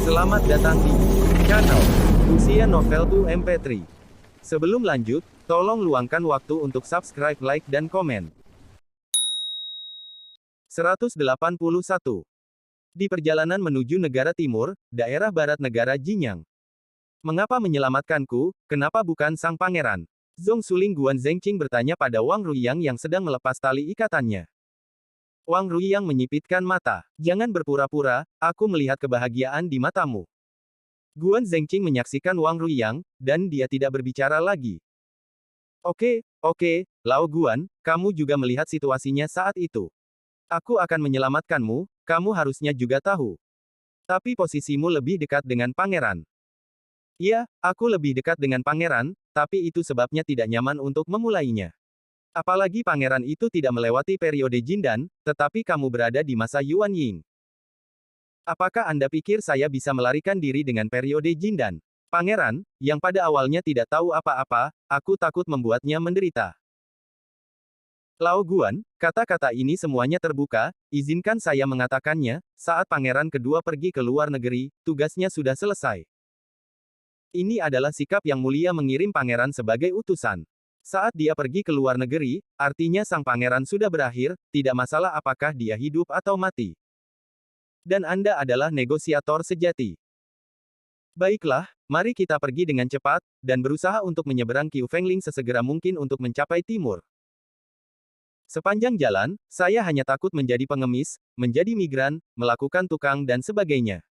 Selamat datang di channel Usia Novel 2 MP3. Sebelum lanjut, tolong luangkan waktu untuk subscribe, like, dan komen. 181. Di perjalanan menuju negara timur, daerah barat negara Jinyang. Mengapa menyelamatkanku, kenapa bukan sang pangeran? Zhong Suling Guan Zhengqing bertanya pada Wang Ruiyang yang sedang melepas tali ikatannya. Wang Ruiyang menyipitkan mata. Jangan berpura-pura, aku melihat kebahagiaan di matamu. Guan Zhengqing menyaksikan Wang Ruiyang, dan dia tidak berbicara lagi. Oke, Lao Guan, kamu juga melihat situasinya saat itu. Aku akan menyelamatkanmu, kamu harusnya juga tahu. Tapi posisimu lebih dekat dengan pangeran. Iya, aku lebih dekat dengan pangeran, tapi itu sebabnya tidak nyaman untuk memulainya. Apalagi pangeran itu tidak melewati periode Jindan, tetapi kamu berada di masa Yuan Ying. Apakah Anda pikir saya bisa melarikan diri dengan periode Jindan? Pangeran, yang pada awalnya tidak tahu apa-apa, aku takut membuatnya menderita. Lao Guan, kata-kata ini semuanya terbuka, izinkan saya mengatakannya, saat pangeran kedua pergi ke luar negeri, tugasnya sudah selesai. Ini adalah sikap yang mulia mengirim pangeran sebagai utusan. Saat dia pergi ke luar negeri, artinya sang pangeran sudah berakhir, tidak masalah apakah dia hidup atau mati. Dan Anda adalah negosiator sejati. Baiklah, mari kita pergi dengan cepat, dan berusaha untuk menyeberang Qiu Fengling sesegera mungkin untuk mencapai timur. Sepanjang jalan, saya hanya takut menjadi pengemis, menjadi migran, melakukan tukang dan sebagainya.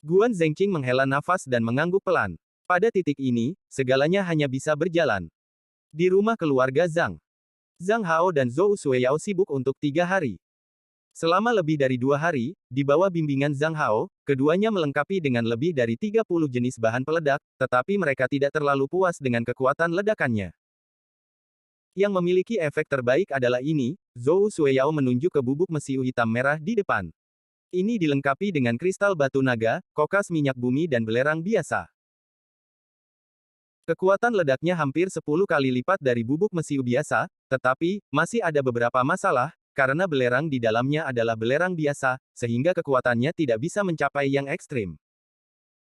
Guan Zhengqing menghela nafas dan mengangguk pelan. Pada titik ini, segalanya hanya bisa berjalan. Di rumah keluarga Zhang. Zhang Hao dan Zhou Shuiyao sibuk untuk 3 hari. Selama lebih dari 2 hari, di bawah bimbingan Zhang Hao, keduanya melengkapi dengan lebih dari 30 jenis bahan peledak, tetapi mereka tidak terlalu puas dengan kekuatan ledakannya. Yang memiliki efek terbaik adalah ini, Zhou Shuiyao menunjuk ke bubuk mesiu hitam merah di depan. Ini dilengkapi dengan kristal batu naga, kokas minyak bumi dan belerang biasa. Kekuatan ledaknya hampir 10 kali lipat dari bubuk mesiu biasa, tetapi, masih ada beberapa masalah, karena belerang di dalamnya adalah belerang biasa, sehingga kekuatannya tidak bisa mencapai yang ekstrim.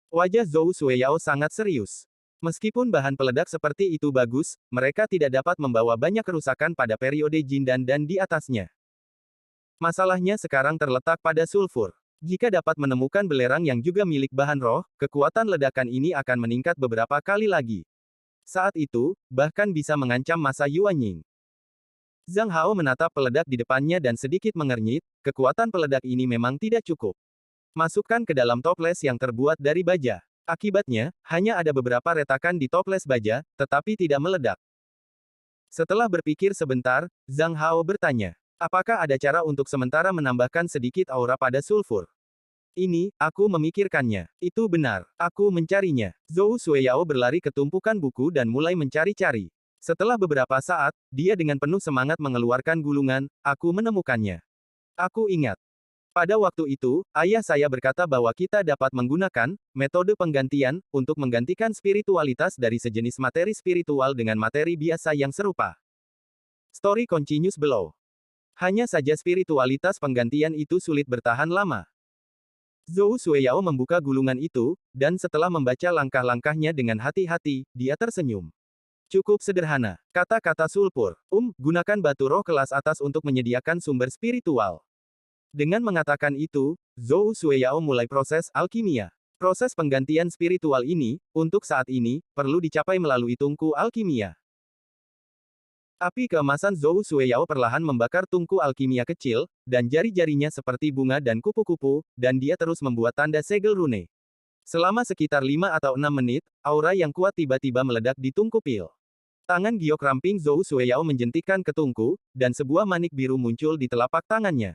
Wajah Zhou Shuiyao sangat serius. Meskipun bahan peledak seperti itu bagus, mereka tidak dapat membawa banyak kerusakan pada periode Jindan dan di atasnya. Masalahnya sekarang terletak pada sulfur. Jika dapat menemukan belerang yang juga milik bahan roh, kekuatan ledakan ini akan meningkat beberapa kali lagi. Saat itu, bahkan bisa mengancam masa Yuan Ying. Zhang Hao menatap peledak di depannya dan sedikit mengernyit, kekuatan peledak ini memang tidak cukup. Masukkan ke dalam toples yang terbuat dari baja. Akibatnya, hanya ada beberapa retakan di toples baja, tetapi tidak meledak. Setelah berpikir sebentar, Zhang Hao bertanya. Apakah ada cara untuk sementara menambahkan sedikit aura pada sulfur? Ini, aku memikirkannya. Itu benar. Aku mencarinya. Zhou Shuiyao berlari ke tumpukan buku dan mulai mencari-cari. Setelah beberapa saat, dia dengan penuh semangat mengeluarkan gulungan, aku menemukannya. Aku ingat. Pada waktu itu, ayah saya berkata bahwa kita dapat menggunakan metode penggantian untuk menggantikan spiritualitas dari sejenis materi spiritual dengan materi biasa yang serupa. Story continues below. Hanya saja spiritualitas penggantian itu sulit bertahan lama. Zhou Shuiyao membuka gulungan itu, dan setelah membaca langkah-langkahnya dengan hati-hati, dia tersenyum. Cukup sederhana. Kata-kata sulfur. Gunakan batu roh kelas atas untuk menyediakan sumber spiritual. Dengan mengatakan itu, Zhou Shuiyao mulai proses alkimia. Proses penggantian spiritual ini, untuk saat ini, perlu dicapai melalui tungku alkimia. Api keemasan Zhou Shuiyao perlahan membakar tungku alkimia kecil, dan jari-jarinya seperti bunga dan kupu-kupu, dan dia terus membuat tanda segel rune. Selama sekitar 5 atau 6 menit, aura yang kuat tiba-tiba meledak di tungku pil. Tangan giok ramping Zhou Shuiyao menjentikkan ke tungku, dan sebuah manik biru muncul di telapak tangannya.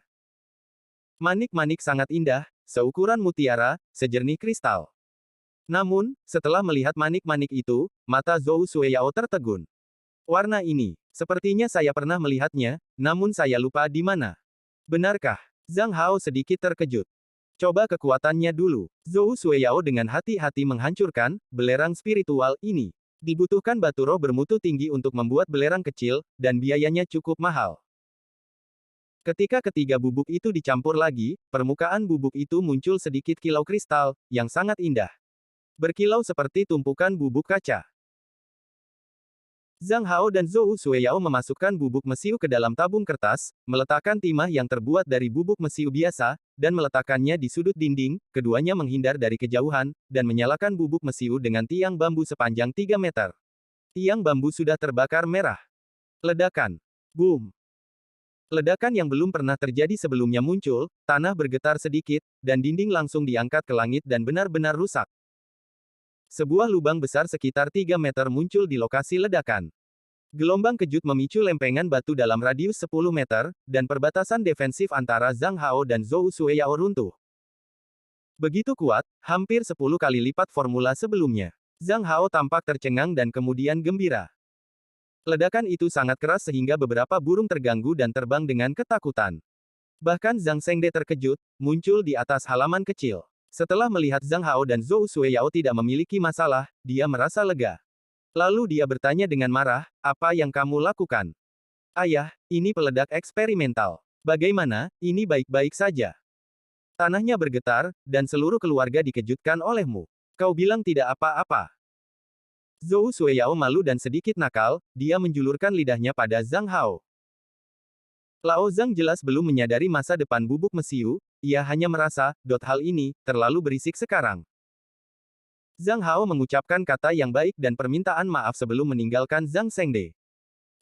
Manik-manik sangat indah, seukuran mutiara, sejernih kristal. Namun, setelah melihat manik-manik itu, mata Zhou Shuiyao tertegun. Warna ini, sepertinya saya pernah melihatnya, namun saya lupa di mana. Benarkah? Zhang Hao sedikit terkejut. Coba kekuatannya dulu. Zhou Shuiyao dengan hati-hati menghancurkan belerang spiritual ini. Dibutuhkan batu roh bermutu tinggi untuk membuat belerang kecil, dan biayanya cukup mahal. Ketika ketiga bubuk itu dicampur lagi, permukaan bubuk itu muncul sedikit kilau kristal, yang sangat indah. Berkilau seperti tumpukan bubuk kaca. Zhang Hao dan Zhou Xueyao memasukkan bubuk mesiu ke dalam tabung kertas, meletakkan timah yang terbuat dari bubuk mesiu biasa, dan meletakkannya di sudut dinding, keduanya menghindar dari kejauhan, dan menyalakan bubuk mesiu dengan tiang bambu sepanjang 3 meter. Tiang bambu sudah terbakar merah. Ledakan. Boom. Ledakan yang belum pernah terjadi sebelumnya muncul, tanah bergetar sedikit, dan dinding langsung diangkat ke langit dan benar-benar rusak. Sebuah lubang besar sekitar 3 meter muncul di lokasi ledakan. Gelombang kejut memicu lempengan batu dalam radius 10 meter, dan perbatasan defensif antara Zhang Hao dan Zhou Xueyao runtuh. Begitu kuat, hampir 10 kali lipat formula sebelumnya. Zhang Hao tampak tercengang dan kemudian gembira. Ledakan itu sangat keras sehingga beberapa burung terganggu dan terbang dengan ketakutan. Bahkan Zhang Zhengde terkejut, muncul di atas halaman kecil. Setelah melihat Zhang Hao dan Zhou Xueyao tidak memiliki masalah, dia merasa lega. Lalu dia bertanya dengan marah, "Apa yang kamu lakukan?" "Ayah, ini peledak eksperimental. Bagaimana, ini baik-baik saja?" "Tanahnya bergetar, dan seluruh keluarga dikejutkan olehmu. Kau bilang tidak apa-apa." Zhou Xueyao malu dan sedikit nakal, dia menjulurkan lidahnya pada Zhang Hao. Lao Zhang jelas belum menyadari masa depan bubuk mesiu, ia hanya merasa, hal ini, terlalu berisik sekarang. Zhang Hao mengucapkan kata yang baik dan permintaan maaf sebelum meninggalkan Zhang Zhengde.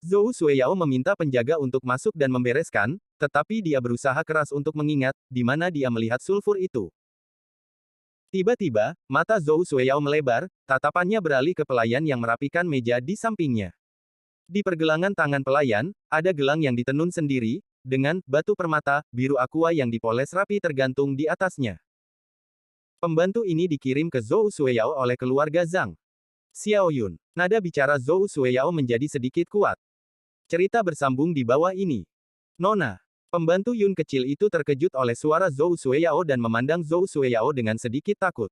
Zhou Xueyao meminta penjaga untuk masuk dan membereskan, tetapi dia berusaha keras untuk mengingat, di mana dia melihat sulfur itu. Tiba-tiba, mata Zhou Xueyao melebar, tatapannya beralih ke pelayan yang merapikan meja di sampingnya. Di pergelangan tangan pelayan, ada gelang yang ditenun sendiri, dengan batu permata biru aqua yang dipoles rapi tergantung di atasnya. Pembantu ini dikirim ke Zhou Xueyao oleh keluarga Zhang. Xiao Yun. Nada bicara Zhou Xueyao menjadi sedikit kuat. Cerita bersambung di bawah ini. Nona. Pembantu Yun kecil itu terkejut oleh suara Zhou Xueyao dan memandang Zhou Xueyao dengan sedikit takut.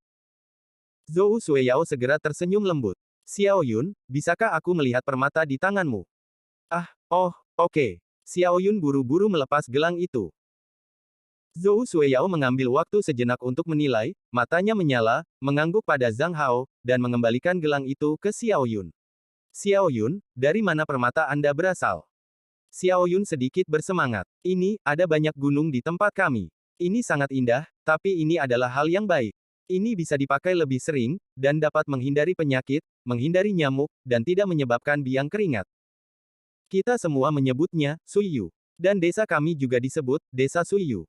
Zhou Xueyao segera tersenyum lembut. "Xiao Yun, bisakah aku melihat permata di tanganmu?" "Ah, oh, oke." Xiao Yun buru-buru melepas gelang itu. Zhou Xueyao mengambil waktu sejenak untuk menilai, matanya menyala, mengangguk pada Zhang Hao, dan mengembalikan gelang itu ke Xiao Yun. "Xiao Yun, dari mana permata Anda berasal?" Xiao Yun sedikit bersemangat. "Ini, ada banyak gunung di tempat kami. Ini sangat indah, tapi ini adalah hal yang baik. Ini bisa dipakai lebih sering, dan dapat menghindari penyakit, menghindari nyamuk, dan tidak menyebabkan biang keringat. Kita semua menyebutnya, Suiyu. Dan desa kami juga disebut, Desa Suiyu.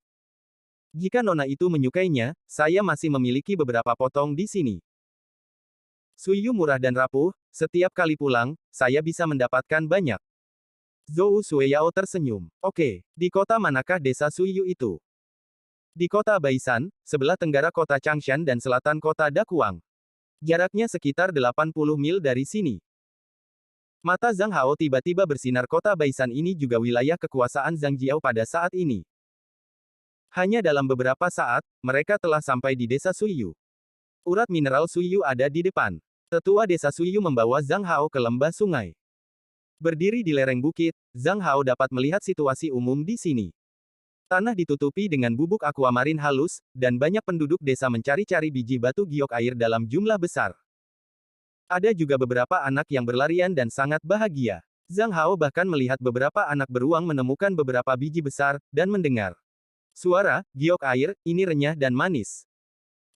Jika nona itu menyukainya, saya masih memiliki beberapa potong di sini. Suiyu murah dan rapuh, setiap kali pulang, saya bisa mendapatkan banyak." Zhou Xueyao tersenyum. "Oke, di kota manakah desa Suiyu itu?" "Di kota Baisan, sebelah tenggara kota Changshan dan selatan kota Dakuang. Jaraknya sekitar 80 mil dari sini." Mata Zhang Hao tiba-tiba bersinar. Kota Baisan ini juga wilayah kekuasaan Zhang Jiao pada saat ini. Hanya dalam beberapa saat, mereka telah sampai di desa Suiyu. Urat mineral Suiyu ada di depan. Tetua desa Suiyu membawa Zhang Hao ke lembah sungai. Berdiri di lereng bukit, Zhang Hao dapat melihat situasi umum di sini. Tanah ditutupi dengan bubuk aquamarin halus, dan banyak penduduk desa mencari-cari biji batu giok air dalam jumlah besar. Ada juga beberapa anak yang berlarian dan sangat bahagia. Zhang Hao bahkan melihat beberapa anak beruang menemukan beberapa biji besar, dan mendengar suara, "Giok air, ini renyah dan manis.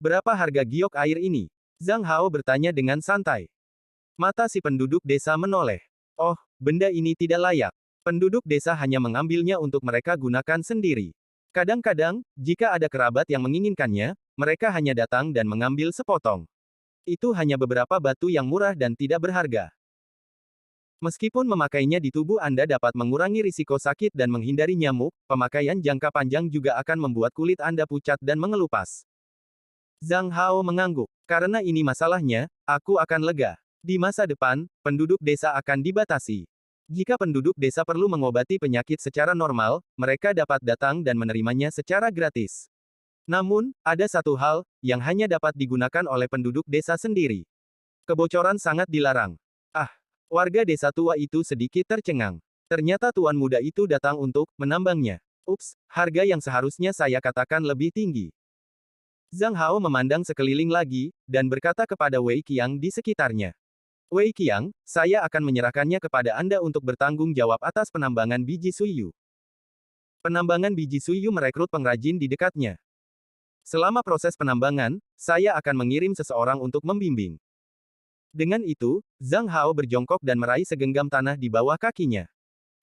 Berapa harga giok air ini?" Zhang Hao bertanya dengan santai. Mata si penduduk desa menoleh. "Oh, benda ini tidak layak. Penduduk desa hanya mengambilnya untuk mereka gunakan sendiri. Kadang-kadang, jika ada kerabat yang menginginkannya, mereka hanya datang dan mengambil sepotong. Itu hanya beberapa batu yang murah dan tidak berharga. Meskipun memakainya di tubuh Anda dapat mengurangi risiko sakit dan menghindari nyamuk, pemakaian jangka panjang juga akan membuat kulit Anda pucat dan mengelupas." Zhang Hao mengangguk. "Karena ini masalahnya, aku akan lega. Di masa depan, penduduk desa akan dibatasi. Jika penduduk desa perlu mengobati penyakit secara normal, mereka dapat datang dan menerimanya secara gratis. Namun, ada satu hal, yang hanya dapat digunakan oleh penduduk desa sendiri. Kebocoran sangat dilarang." Ah, warga desa tua itu sedikit tercengang. Ternyata tuan muda itu datang untuk menambangnya. Ups, harga yang seharusnya saya katakan lebih tinggi. Zhang Hao memandang sekeliling lagi, dan berkata kepada Wei Qiang di sekitarnya. Wei Qiang, saya akan menyerahkannya kepada Anda untuk bertanggung jawab atas penambangan biji suiyu. Penambangan biji suiyu merekrut pengrajin di dekatnya. Selama proses penambangan, saya akan mengirim seseorang untuk membimbing. Dengan itu, Zhang Hao berjongkok dan meraih segenggam tanah di bawah kakinya.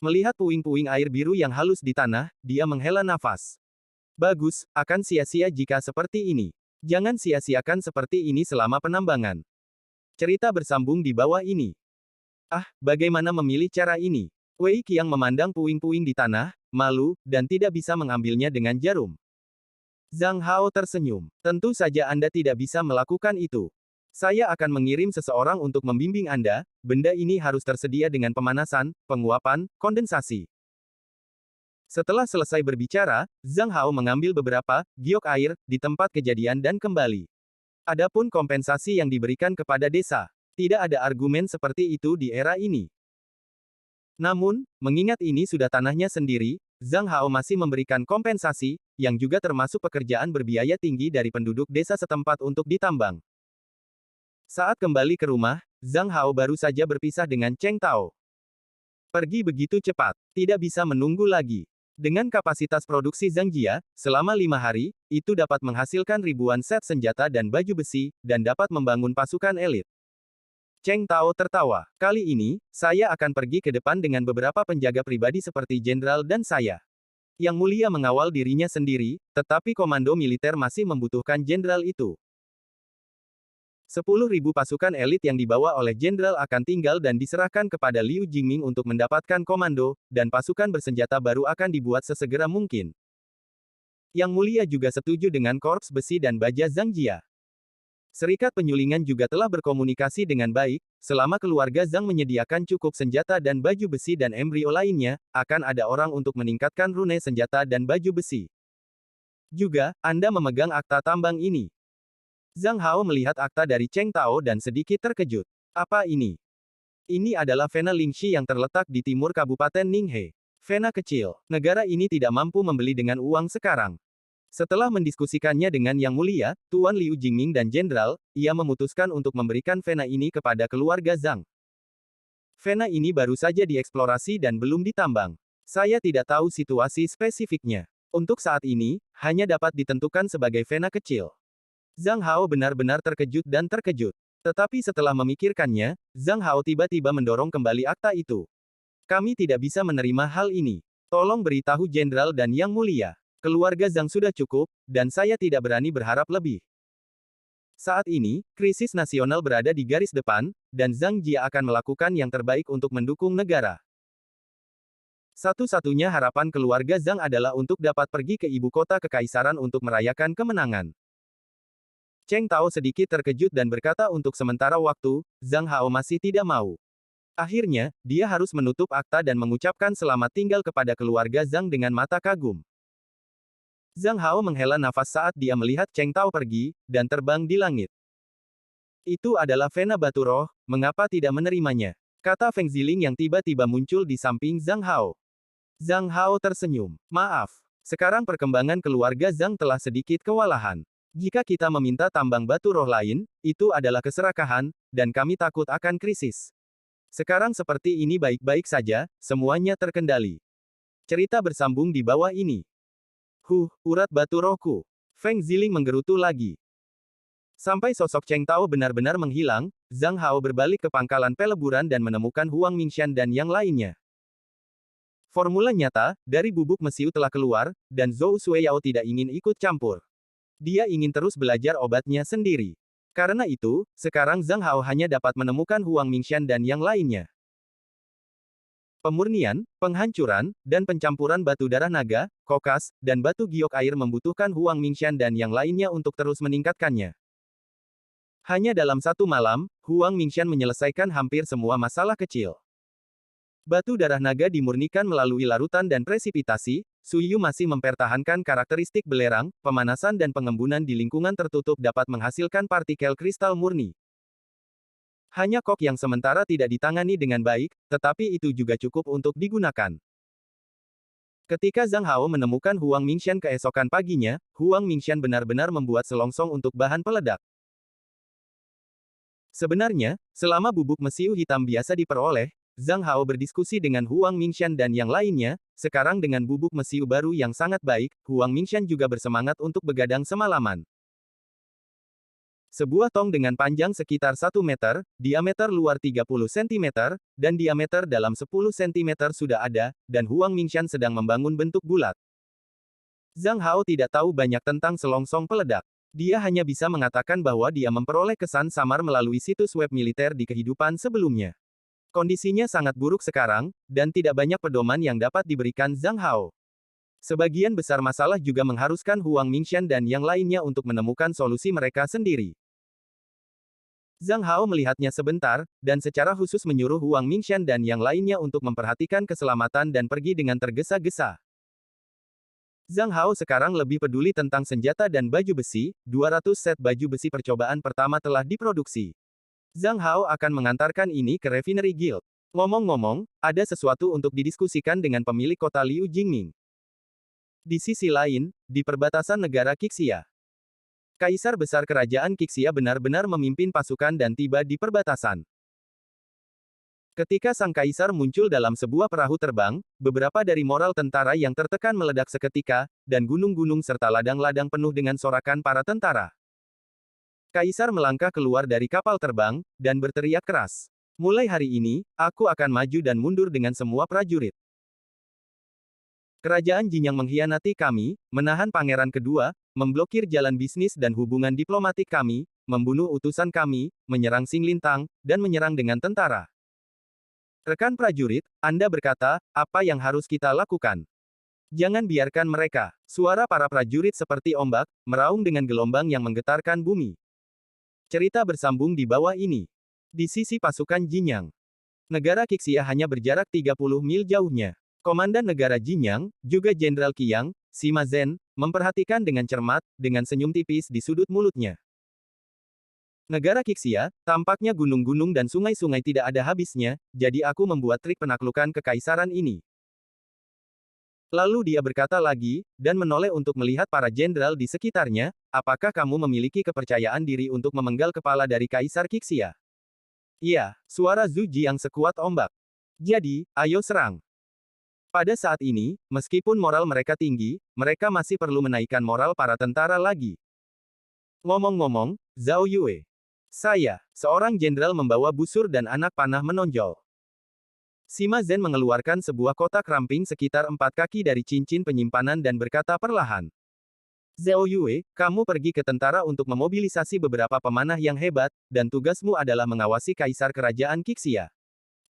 Melihat puing-puing air biru yang halus di tanah, dia menghela nafas. Bagus, akan sia-sia jika seperti ini. Jangan sia-siakan seperti ini selama penambangan. Cerita bersambung di bawah ini. Ah, bagaimana memilih cara ini? Wei Qiang memandang puing-puing di tanah, malu, dan tidak bisa mengambilnya dengan jarum. Zhang Hao tersenyum. Tentu saja Anda tidak bisa melakukan itu. Saya akan mengirim seseorang untuk membimbing Anda, benda ini harus tersedia dengan pemanasan, penguapan, kondensasi. Setelah selesai berbicara, Zhang Hao mengambil beberapa giok air di tempat kejadian dan kembali. Adapun kompensasi yang diberikan kepada desa, tidak ada argumen seperti itu di era ini. Namun, mengingat ini sudah tanahnya sendiri, Zhang Hao masih memberikan kompensasi, yang juga termasuk pekerjaan berbiaya tinggi dari penduduk desa setempat untuk ditambang. Saat kembali ke rumah, Zhang Hao baru saja berpisah dengan Cheng Tao. Pergi begitu cepat, tidak bisa menunggu lagi. Dengan kapasitas produksi Zhang Jia, selama 5 hari, itu dapat menghasilkan ribuan set senjata dan baju besi, dan dapat membangun pasukan elit. Cheng Tao tertawa. Kali ini, saya akan pergi ke depan dengan beberapa penjaga pribadi seperti jenderal dan saya. Yang mulia mengawal dirinya sendiri, tetapi komando militer masih membutuhkan jenderal itu. 10.000 pasukan elit yang dibawa oleh jenderal akan tinggal dan diserahkan kepada Liu Jingming untuk mendapatkan komando, dan pasukan bersenjata baru akan dibuat sesegera mungkin. Yang mulia juga setuju dengan korps besi dan baja Zhang Jia. Serikat penyulingan juga telah berkomunikasi dengan baik, selama keluarga Zhang menyediakan cukup senjata dan baju besi dan embrio lainnya, akan ada orang untuk meningkatkan rune senjata dan baju besi. Juga, Anda memegang akta tambang ini. Zhang Hao melihat akta dari Cheng Tao dan sedikit terkejut. Apa ini? Ini adalah Vena Lingxi yang terletak di timur Kabupaten Ninghe. Vena kecil. Negara ini tidak mampu membeli dengan uang sekarang. Setelah mendiskusikannya dengan Yang Mulia, Tuan Liu Jingming dan Jenderal, ia memutuskan untuk memberikan Vena ini kepada keluarga Zhang. Vena ini baru saja dieksplorasi dan belum ditambang. Saya tidak tahu situasi spesifiknya. Untuk saat ini, hanya dapat ditentukan sebagai Vena kecil. Zhang Hao benar-benar terkejut dan terkejut. Tetapi setelah memikirkannya, Zhang Hao tiba-tiba mendorong kembali akta itu. Kami tidak bisa menerima hal ini. Tolong beritahu Jenderal dan Yang Mulia. Keluarga Zhang sudah cukup, dan saya tidak berani berharap lebih. Saat ini, krisis nasional berada di garis depan, dan Zhang Jia akan melakukan yang terbaik untuk mendukung negara. Satu-satunya harapan keluarga Zhang adalah untuk dapat pergi ke ibu kota kekaisaran untuk merayakan kemenangan. Cheng Tao sedikit terkejut dan berkata untuk sementara waktu, Zhang Hao masih tidak mau. Akhirnya, dia harus menutup akta dan mengucapkan selamat tinggal kepada keluarga Zhang dengan mata kagum. Zhang Hao menghela nafas saat dia melihat Cheng Tao pergi, dan terbang di langit. Itu adalah Vena Batu Roh, mengapa tidak menerimanya? Kata Feng Ziling yang tiba-tiba muncul di samping Zhang Hao. Zhang Hao tersenyum. Maaf. Sekarang perkembangan keluarga Zhang telah sedikit kewalahan. Jika kita meminta tambang batu roh lain, itu adalah keserakahan, dan kami takut akan krisis. Sekarang seperti ini baik-baik saja, semuanya terkendali. Cerita bersambung di bawah ini. Urat batu rohku. Feng Ziling menggerutu lagi. Sampai sosok Cheng Tao benar-benar menghilang, Zhang Hao berbalik ke pangkalan peleburan dan menemukan Huang Mingshan dan yang lainnya. Formula nyata, dari bubuk mesiu telah keluar, dan Zhou Shuiyao tidak ingin ikut campur. Dia ingin terus belajar obatnya sendiri. Karena itu, sekarang Zhang Hao hanya dapat menemukan Huang Mingshan dan yang lainnya. Pemurnian, penghancuran, dan pencampuran batu darah naga, kokas, dan batu giok air membutuhkan Huang Mingshan dan yang lainnya untuk terus meningkatkannya. Hanya dalam satu malam, Huang Mingshan menyelesaikan hampir semua masalah kecil. Batu darah naga dimurnikan melalui larutan dan presipitasi, Suiyu masih mempertahankan karakteristik belerang, pemanasan dan pengembunan di lingkungan tertutup dapat menghasilkan partikel kristal murni. Hanya kok yang sementara tidak ditangani dengan baik, tetapi itu juga cukup untuk digunakan. Ketika Zhang Hao menemukan Huang Mingxian keesokan paginya, Huang Mingxian benar-benar membuat selongsong untuk bahan peledak. Sebenarnya, selama bubuk mesiu hitam biasa diperoleh, Zhang Hao berdiskusi dengan Huang Mingxian dan yang lainnya, sekarang dengan bubuk mesiu baru yang sangat baik, Huang Mingxian juga bersemangat untuk begadang semalaman. Sebuah tong dengan panjang sekitar 1 meter, diameter luar 30 cm, dan diameter dalam 10 cm sudah ada, dan Huang Mingxian sedang membangun bentuk bulat. Zhang Hao tidak tahu banyak tentang selongsong peledak. Dia hanya bisa mengatakan bahwa dia memperoleh kesan samar melalui situs web militer di kehidupan sebelumnya. Kondisinya sangat buruk sekarang, dan tidak banyak pedoman yang dapat diberikan Zhang Hao. Sebagian besar masalah juga mengharuskan Huang Mingxian dan yang lainnya untuk menemukan solusi mereka sendiri. Zhang Hao melihatnya sebentar, dan secara khusus menyuruh Huang Mingxian dan yang lainnya untuk memperhatikan keselamatan dan pergi dengan tergesa-gesa. Zhang Hao sekarang lebih peduli tentang senjata dan baju besi, 200 set baju besi percobaan pertama telah diproduksi. Zhang Hao akan mengantarkan ini ke Refinery Guild. Ngomong-ngomong, ada sesuatu untuk didiskusikan dengan pemilik kota Liu Jingming. Di sisi lain, di perbatasan negara Qixia, Kaisar Besar Kerajaan Qixia benar-benar memimpin pasukan dan tiba di perbatasan. Ketika sang kaisar muncul dalam sebuah perahu terbang, beberapa dari moral tentara yang tertekan meledak seketika, dan gunung-gunung serta ladang-ladang penuh dengan sorakan para tentara. Kaisar melangkah keluar dari kapal terbang, dan berteriak keras. Mulai hari ini, aku akan maju dan mundur dengan semua prajurit. Kerajaan Jinyang mengkhianati kami, menahan pangeran kedua, memblokir jalan bisnis dan hubungan diplomatik kami, membunuh utusan kami, menyerang Xing Lintang, dan menyerang dengan tentara. Rekan prajurit, Anda berkata, apa yang harus kita lakukan? Jangan biarkan mereka. Suara para prajurit seperti ombak, meraung dengan gelombang yang menggetarkan bumi. Cerita bersambung di bawah ini. Di sisi pasukan Jinyang, negara Qixia hanya berjarak 30 mil jauhnya. Komandan negara Jinyang, juga Jenderal Qiang, Sima Zhen, memperhatikan dengan cermat, dengan senyum tipis di sudut mulutnya. Negara Qixia, tampaknya gunung-gunung dan sungai-sungai tidak ada habisnya, jadi aku membuat trik penaklukan kekaisaran ini. Lalu dia berkata lagi, dan menoleh untuk melihat para jenderal di sekitarnya, apakah kamu memiliki kepercayaan diri untuk memenggal kepala dari Kaisar Qixia? Iya, suara Zhu Ji yang sekuat ombak. Jadi, ayo serang. Pada saat ini, meskipun moral mereka tinggi, mereka masih perlu menaikkan moral para tentara lagi. Ngomong-ngomong, Zhao Yue. Saya, seorang jenderal membawa busur dan anak panah menonjol. Sima Zhen mengeluarkan sebuah kotak ramping sekitar 4 kaki dari cincin penyimpanan dan berkata perlahan. Zhao Yue, kamu pergi ke tentara untuk memobilisasi beberapa pemanah yang hebat, dan tugasmu adalah mengawasi Kaisar Kerajaan Qixia.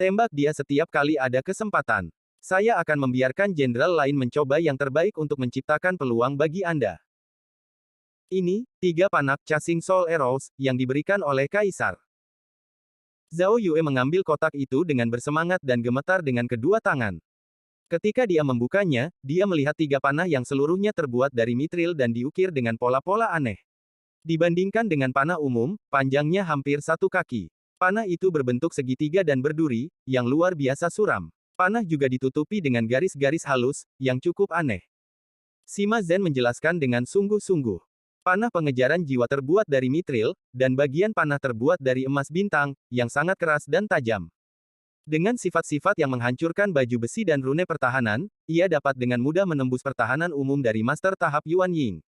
Tembak dia setiap kali ada kesempatan. Saya akan membiarkan jenderal lain mencoba yang terbaik untuk menciptakan peluang bagi Anda. Ini, 3 panak Chasing Soul Arrows, yang diberikan oleh Kaisar. Zhao Yue mengambil kotak itu dengan bersemangat dan gemetar dengan kedua tangan. Ketika dia membukanya, dia melihat 3 panah yang seluruhnya terbuat dari mitril dan diukir dengan pola-pola aneh. Dibandingkan dengan panah umum, panjangnya hampir 1 kaki. Panah itu berbentuk segitiga dan berduri, yang luar biasa suram. Panah juga ditutupi dengan garis-garis halus, yang cukup aneh. Sima Zhen menjelaskan dengan sungguh-sungguh. Panah pengejaran jiwa terbuat dari mitril, dan bagian panah terbuat dari emas bintang, yang sangat keras dan tajam. Dengan sifat-sifat yang menghancurkan baju besi dan rune pertahanan, ia dapat dengan mudah menembus pertahanan umum dari master tahap Yuan Ying.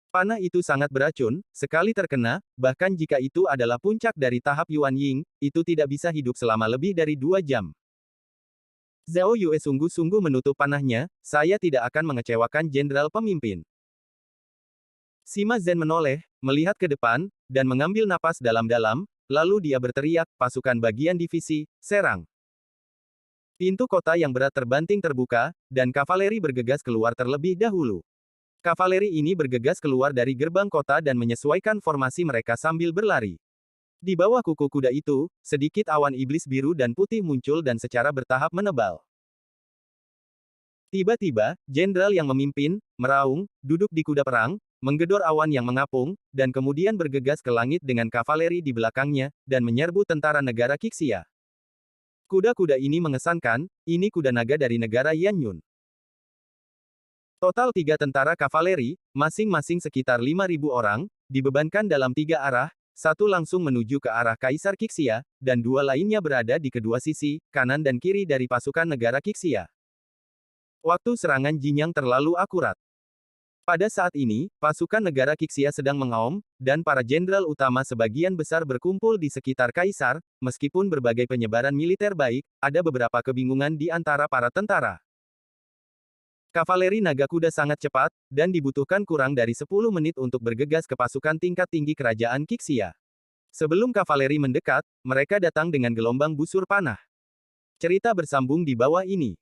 Panah itu sangat beracun, sekali terkena, bahkan jika itu adalah puncak dari tahap Yuan Ying, itu tidak bisa hidup selama lebih dari 2 jam. Zhao Yue sungguh-sungguh menutup panahnya, saya tidak akan mengecewakan jenderal pemimpin. Sima Zhen menoleh, melihat ke depan, dan mengambil napas dalam-dalam, lalu dia berteriak, pasukan bagian divisi, serang. Pintu kota yang berat terbanting terbuka, dan kavaleri bergegas keluar terlebih dahulu. Kavaleri ini bergegas keluar dari gerbang kota dan menyesuaikan formasi mereka sambil berlari. Di bawah kuku kuda itu, sedikit awan iblis biru dan putih muncul dan secara bertahap menebal. Tiba-tiba, jenderal yang memimpin, meraung, duduk di kuda perang, menggedor awan yang mengapung, dan kemudian bergegas ke langit dengan kavaleri di belakangnya, dan menyerbu tentara negara Qixia. Kuda-kuda ini mengesankan, ini kuda naga dari negara Yanyun. Total 3 tentara kavaleri, masing-masing sekitar 5.000 orang, dibebankan dalam 3 arah, satu langsung menuju ke arah Kaisar Qixia, dan 2 lainnya berada di kedua sisi, kanan dan kiri dari pasukan negara Qixia. Waktu serangan Jinyang terlalu akurat. Pada saat ini, pasukan negara Qixia sedang mengaum, dan para jenderal utama sebagian besar berkumpul di sekitar Kaisar, meskipun berbagai penyebaran militer baik, ada beberapa kebingungan di antara para tentara. Kavaleri naga kuda sangat cepat, dan dibutuhkan kurang dari 10 menit untuk bergegas ke pasukan tingkat tinggi kerajaan Qixia. Sebelum kavaleri mendekat, mereka datang dengan gelombang busur panah. Cerita bersambung di bawah ini.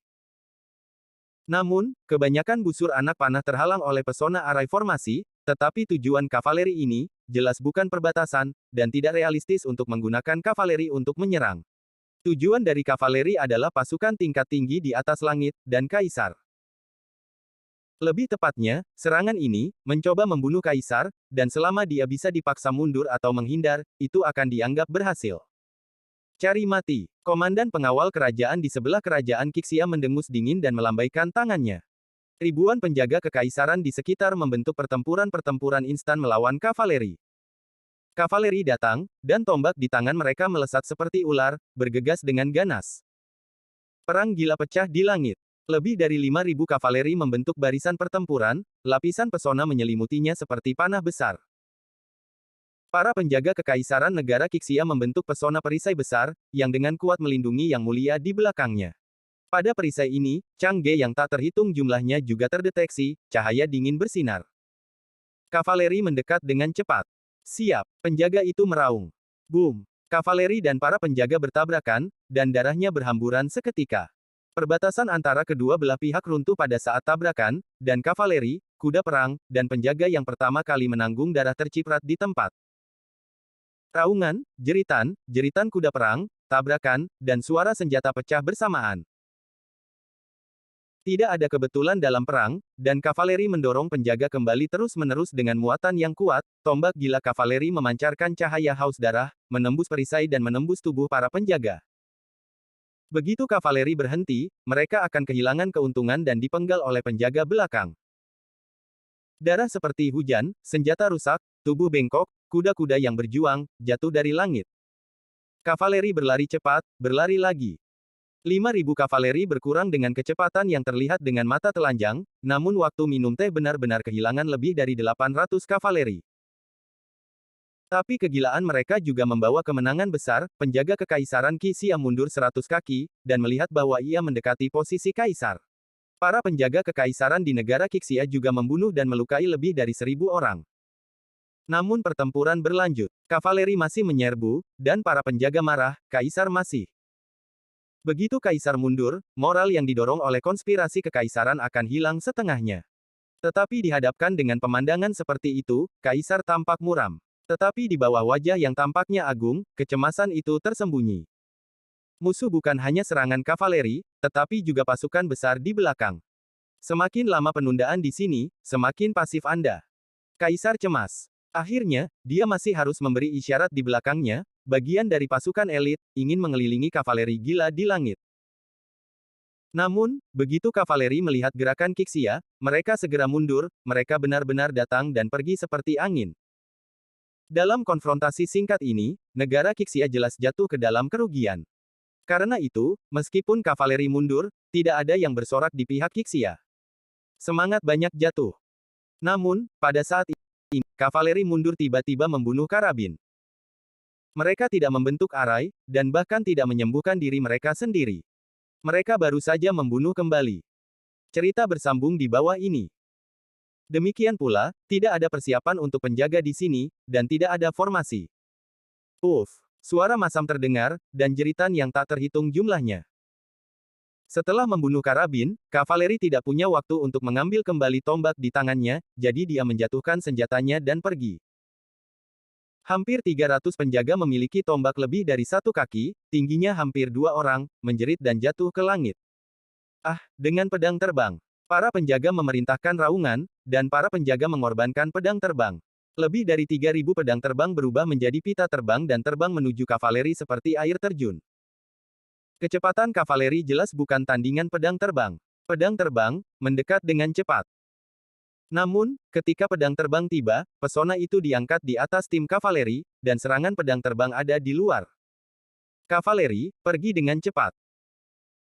Namun, kebanyakan busur anak panah terhalang oleh pesona arai formasi, tetapi tujuan kavaleri ini, jelas bukan perbatasan, dan tidak realistis untuk menggunakan kavaleri untuk menyerang. Tujuan dari kavaleri adalah pasukan tingkat tinggi di atas langit, dan Kaisar. Lebih tepatnya, serangan ini, mencoba membunuh Kaisar, dan selama dia bisa dipaksa mundur atau menghindar, itu akan dianggap berhasil. Cari mati. Komandan pengawal kerajaan di sebelah kerajaan Qixia mendengus dingin dan melambaikan tangannya. Ribuan penjaga kekaisaran di sekitar membentuk pertempuran-pertempuran instan melawan kavaleri. Kavaleri datang, dan tombak di tangan mereka melesat seperti ular, bergegas dengan ganas. Perang gila pecah di langit. Lebih dari 5.000 kavaleri membentuk barisan pertempuran, lapisan pesona menyelimutinya seperti panah besar. Para penjaga kekaisaran negara Qixia membentuk pesona perisai besar, yang dengan kuat melindungi yang mulia di belakangnya. Pada perisai ini, Changge yang tak terhitung jumlahnya juga terdeteksi, cahaya dingin bersinar. Kavaleri mendekat dengan cepat. Siap, penjaga itu meraung. Boom! Kavaleri dan para penjaga bertabrakan, dan darahnya berhamburan seketika. Perbatasan antara kedua belah pihak runtuh pada saat tabrakan, dan kavaleri, kuda perang, dan penjaga yang pertama kali menanggung darah terciprat di tempat. Raungan, jeritan, jeritan kuda perang, tabrakan, dan suara senjata pecah bersamaan. Tidak ada kebetulan dalam perang, dan kavaleri mendorong penjaga kembali terus-menerus dengan muatan yang kuat, tombak gila kavaleri memancarkan cahaya haus darah, menembus perisai dan menembus tubuh para penjaga. Begitu kavaleri berhenti, mereka akan kehilangan keuntungan dan dipenggal oleh penjaga belakang. Darah seperti hujan, senjata rusak, tubuh bengkok, kuda-kuda yang berjuang, jatuh dari langit. Kavaleri berlari cepat, berlari lagi. 5.000 kavaleri berkurang dengan kecepatan yang terlihat dengan mata telanjang, namun waktu minum teh benar-benar kehilangan lebih dari 800 kavaleri. Tapi kegilaan mereka juga membawa kemenangan besar, penjaga kekaisaran Qixia mundur 100 kaki, dan melihat bahwa ia mendekati posisi kaisar. Para penjaga kekaisaran di negara Qixia juga membunuh dan melukai lebih dari 1.000 orang. Namun pertempuran berlanjut. Kavaleri masih menyerbu, dan para penjaga marah, kaisar masih. Begitu kaisar mundur, moral yang didorong oleh konspirasi kekaisaran akan hilang setengahnya. Tetapi dihadapkan dengan pemandangan seperti itu, kaisar tampak muram. Tetapi di bawah wajah yang tampaknya agung, kecemasan itu tersembunyi. Musuh bukan hanya serangan kavaleri, tetapi juga pasukan besar di belakang. Semakin lama penundaan di sini, semakin pasif Anda. Kaisar cemas. Akhirnya, dia masih harus memberi isyarat di belakangnya, bagian dari pasukan elit, ingin mengelilingi kavaleri gila di langit. Namun, begitu kavaleri melihat gerakan Qixia, mereka segera mundur, mereka benar-benar datang dan pergi seperti angin. Dalam konfrontasi singkat ini, negara Qixia jelas jatuh ke dalam kerugian. Karena itu, meskipun kavaleri mundur, tidak ada yang bersorak di pihak Qixia. Semangat banyak jatuh. Namun, pada saat ini, kavaleri mundur tiba-tiba membunuh karabin. Mereka tidak membentuk arai, dan bahkan tidak menyembuhkan diri mereka sendiri. Mereka baru saja membunuh kembali. Cerita bersambung di bawah ini. Demikian pula, tidak ada persiapan untuk penjaga di sini, dan tidak ada formasi. Suara masam terdengar, dan jeritan yang tak terhitung jumlahnya. Setelah membunuh karabin, kavaleri tidak punya waktu untuk mengambil kembali tombak di tangannya, jadi dia menjatuhkan senjatanya dan pergi. Hampir 300 penjaga memiliki tombak lebih dari 1 kaki, tingginya hampir 2 orang, menjerit dan jatuh ke langit. Dengan pedang terbang. Para penjaga memerintahkan raungan, dan para penjaga mengorbankan pedang terbang. Lebih dari 3.000 pedang terbang berubah menjadi pita terbang dan terbang menuju kavaleri seperti air terjun. Kecepatan kavaleri jelas bukan tandingan pedang terbang. Pedang terbang mendekat dengan cepat. Namun, ketika pedang terbang tiba, pesona itu diangkat di atas tim kavaleri, dan serangan pedang terbang ada di luar. Kavaleri pergi dengan cepat.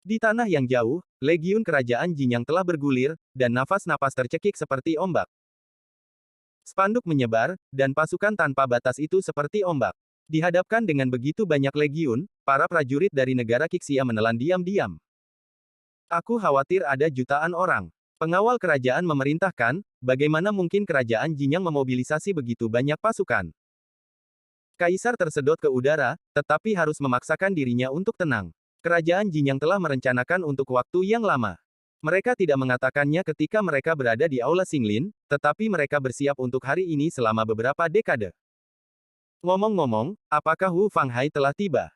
Di tanah yang jauh, legiun kerajaan Jin yang telah bergulir, dan nafas-napas tercekik seperti ombak. Spanduk menyebar, dan pasukan tanpa batas itu seperti ombak. Dihadapkan dengan begitu banyak legiun, para prajurit dari negara Qixia menelan diam-diam. Aku khawatir ada jutaan orang. Pengawal kerajaan memerintahkan, bagaimana mungkin kerajaan Jin yang memobilisasi begitu banyak pasukan. Kaisar tersedot ke udara, tetapi harus memaksakan dirinya untuk tenang. Kerajaan Jin yang telah merencanakan untuk waktu yang lama. Mereka tidak mengatakannya ketika mereka berada di Aula Xinglin, tetapi mereka bersiap untuk hari ini selama beberapa dekade. Ngomong-ngomong, apakah Wu Fanghai telah tiba?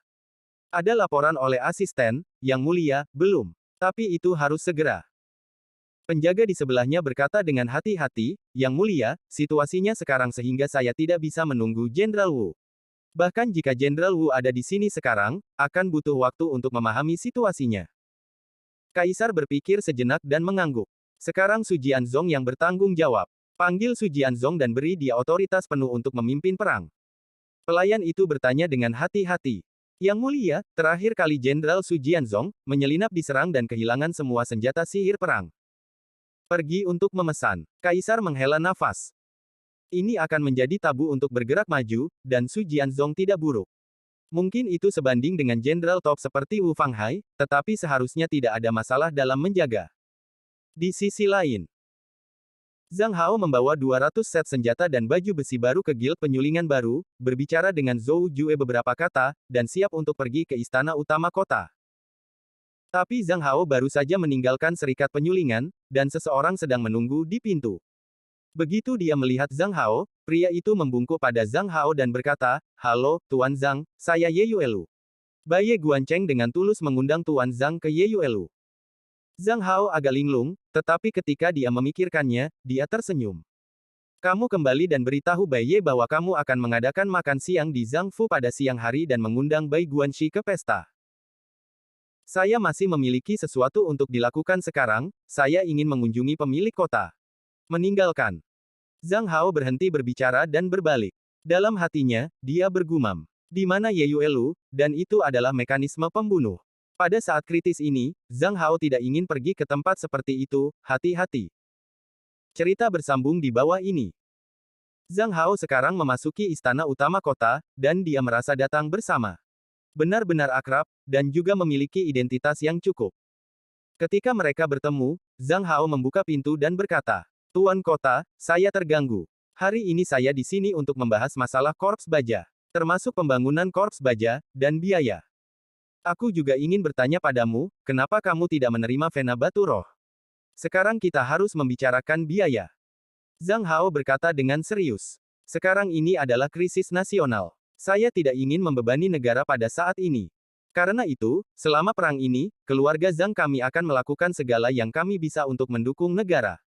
Ada laporan oleh asisten, Yang Mulia, belum. Tapi itu harus segera. Penjaga di sebelahnya berkata dengan hati-hati, Yang Mulia, situasinya sekarang sehingga saya tidak bisa menunggu Jenderal Wu. Bahkan jika Jenderal Wu ada di sini sekarang, akan butuh waktu untuk memahami situasinya. Kaisar berpikir sejenak dan mengangguk. Sekarang Su Jianzong yang bertanggung jawab. Panggil Su Jianzong dan beri dia otoritas penuh untuk memimpin perang. Pelayan itu bertanya dengan hati-hati. Yang Mulia, terakhir kali Jenderal Su Jianzong menyelinap diserang dan kehilangan semua senjata sihir perang. Pergi untuk memesan. Kaisar menghela nafas. Ini akan menjadi tabu untuk bergerak maju, dan Su Jianzong tidak buruk. Mungkin itu sebanding dengan jenderal top seperti Wu Fanghai, tetapi seharusnya tidak ada masalah dalam menjaga. Di sisi lain, Zhang Hao membawa 200 set senjata dan baju besi baru ke Guild Penyulingan Baru, berbicara dengan Zhou Jue beberapa kata, dan siap untuk pergi ke istana utama kota. Tapi Zhang Hao baru saja meninggalkan serikat penyulingan, dan seseorang sedang menunggu di pintu. Begitu dia melihat Zhang Hao, pria itu membungkuk pada Zhang Hao dan berkata, "Halo, Tuan Zhang, saya Ye Yuelu." Baye Guancheng dengan tulus mengundang Tuan Zhang ke Ye Yuelu. Zhang Hao agak linglung, tetapi ketika dia memikirkannya, dia tersenyum. "Kamu kembali dan beritahu Baye bahwa kamu akan mengadakan makan siang di Zhang Fu pada siang hari dan mengundang Bai Guanxi ke pesta. Saya masih memiliki sesuatu untuk dilakukan sekarang, saya ingin mengunjungi pemilik kota." Meninggalkan. Zhang Hao berhenti berbicara dan berbalik. Dalam hatinya, dia bergumam. Di mana Ye Yuelu, dan itu adalah mekanisme pembunuh. Pada saat kritis ini, Zhang Hao tidak ingin pergi ke tempat seperti itu, hati-hati. Cerita bersambung di bawah ini. Zhang Hao sekarang memasuki istana utama kota, dan dia merasa datang bersama. Benar-benar akrab, dan juga memiliki identitas yang cukup. Ketika mereka bertemu, Zhang Hao membuka pintu dan berkata, "Tuan kota, saya terganggu. Hari ini saya di sini untuk membahas masalah Korps Baja, termasuk pembangunan Korps Baja, dan biaya. Aku juga ingin bertanya padamu, kenapa kamu tidak menerima Vena Batu Roh? Sekarang kita harus membicarakan biaya." Zhang Hao berkata dengan serius. "Sekarang ini adalah krisis nasional. Saya tidak ingin membebani negara pada saat ini. Karena itu, selama perang ini, keluarga Zhang kami akan melakukan segala yang kami bisa untuk mendukung negara.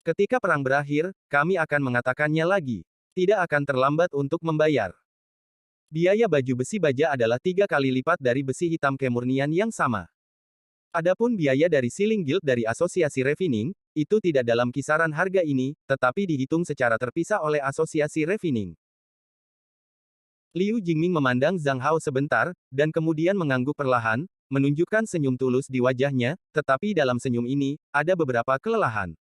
Ketika perang berakhir, kami akan mengatakannya lagi. Tidak akan terlambat untuk membayar. Biaya baju besi baja adalah 3 kali lipat dari besi hitam kemurnian yang sama. Adapun biaya dari Sealing Guild dari Asosiasi Refining, itu tidak dalam kisaran harga ini, tetapi dihitung secara terpisah oleh Asosiasi Refining." Liu Jingming memandang Zhang Hao sebentar, dan kemudian mengangguk perlahan, menunjukkan senyum tulus di wajahnya, tetapi dalam senyum ini, ada beberapa kelelahan.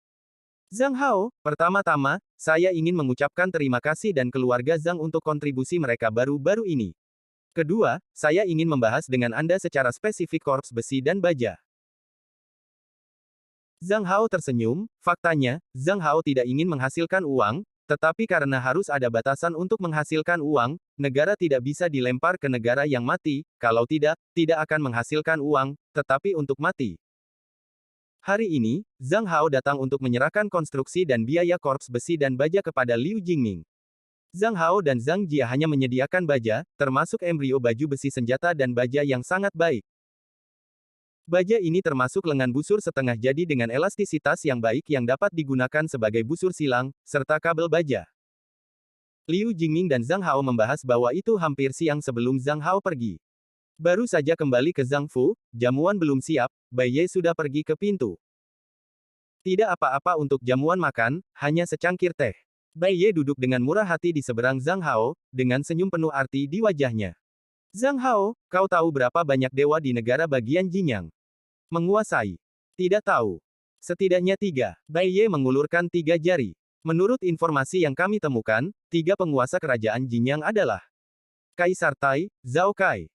"Zhang Hao, pertama-tama, saya ingin mengucapkan terima kasih dan keluarga Zhang untuk kontribusi mereka baru-baru ini. Kedua, saya ingin membahas dengan Anda secara spesifik Korps Besi dan Baja." Zhang Hao tersenyum, faktanya, Zhang Hao tidak ingin menghasilkan uang, tetapi karena harus ada batasan untuk menghasilkan uang, negara tidak bisa dilempar ke negara yang mati, kalau tidak, tidak akan menghasilkan uang, tetapi untuk mati. Hari ini, Zhang Hao datang untuk menyerahkan konstruksi dan biaya Korps Besi dan Baja kepada Liu Jingming. Zhang Hao dan Zhang Jia hanya menyediakan baja, termasuk embrio baju besi senjata dan baja yang sangat baik. Baja ini termasuk lengan busur setengah jadi dengan elastisitas yang baik yang dapat digunakan sebagai busur silang, serta kabel baja. Liu Jingming dan Zhang Hao membahas bahwa itu hampir siang sebelum Zhang Hao pergi. Baru saja kembali ke Zhang Fu, jamuan belum siap, Bai Ye sudah pergi ke pintu. Tidak apa-apa untuk jamuan makan, hanya secangkir teh. Bai Ye duduk dengan murah hati di seberang Zhang Hao, dengan senyum penuh arti di wajahnya. Zhang Hao, kau tahu berapa banyak dewa di negara bagian Jinyang? Menguasai. Tidak tahu. Setidaknya 3. Bai Ye mengulurkan 3 jari. Menurut informasi yang kami temukan, 3 penguasa kerajaan Jinyang adalah Kaisar Tai, Zhao Kai,